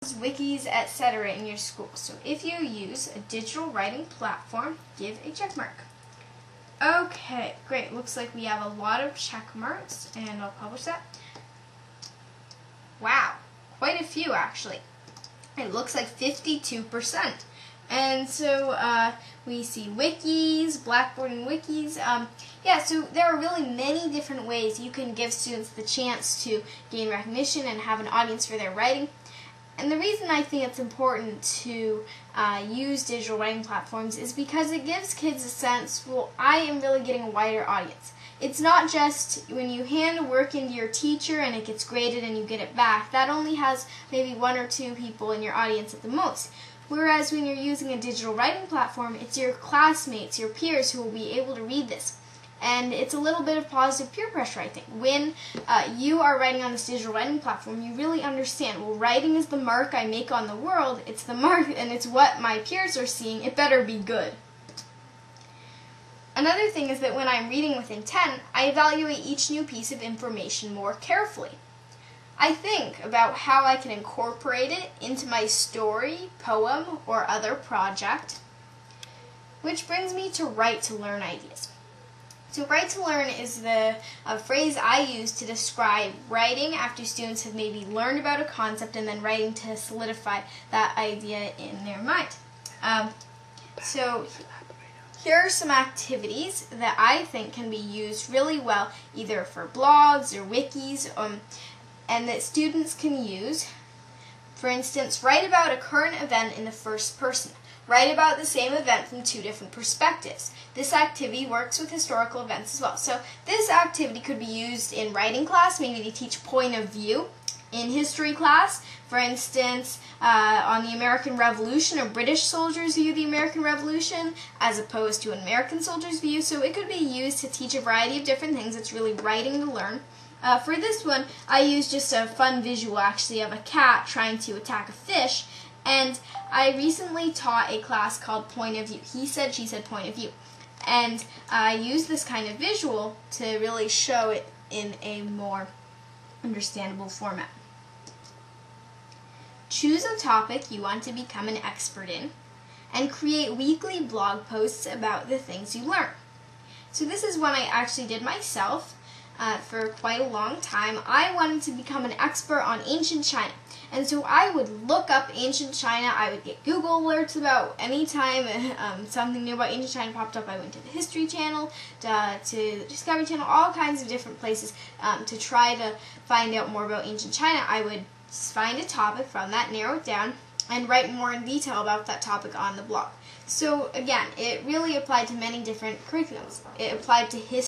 wikis, etc. in your school. So if you use a digital writing platform, give a check mark. Okay, great. Looks like we have a lot of check marks, and I'll publish that. Wow, quite a few actually. It looks like 52%. And so we see wikis, Blackboard and wikis. Yeah, so there are really many different ways you can give students the chance to gain recognition and have an audience for their writing. And the reason I think it's important to use digital writing platforms is because it gives kids a sense, well, I am really getting a wider audience. It's not just when you hand work into your teacher and it gets graded and you get it back. That only has maybe 1 or 2 people in your audience at the most. Whereas when you're using a digital writing platform, it's your classmates, your peers who will be able to read this. And it's a little bit of positive peer pressure, I think. When you are writing on this digital writing platform, you really understand, well, writing is the mark I make on the world. It's the mark, and it's what my peers are seeing. It better be good. Another thing is that when I'm reading with intent, I evaluate each new piece of information more carefully. I think about how I can incorporate it into my story, poem, or other project, which brings me to write to learn ideas. So write to learn is the phrase I use to describe writing after students have maybe learned about a concept and then writing to solidify that idea in their mind. So here are some activities that I think can be used really well either for blogs or wikis and that students can use. For instance, write about a current event in the first person. Write about the same event from 2 different perspectives. This activity works with historical events as well. So this activity could be used in writing class, maybe to teach point of view. In history class, for instance, on the American Revolution, a British soldier's view of the American Revolution as opposed to an American soldier's view. So it could be used to teach a variety of different things. It's really writing to learn. For this one, I used just a fun visual actually of a cat trying to attack a fish. And I recently taught a class called Point of View. He said, she said, point of view. And I used this kind of visual to really show it in a more understandable format. Choose a topic you want to become an expert in and create weekly blog posts about the things you learn. So this is one I actually did myself for quite a long time. I wanted to become an expert on ancient China. And so I would look up ancient China. I would get Google alerts about any time something new about ancient China popped up. I went to the History Channel, to the Discovery Channel, all kinds of different places to try to find out more about ancient China. I would find a topic from that, narrow it down, and write more in detail about that topic on the blog. So again, it really applied to many different curriculums. It applied to history.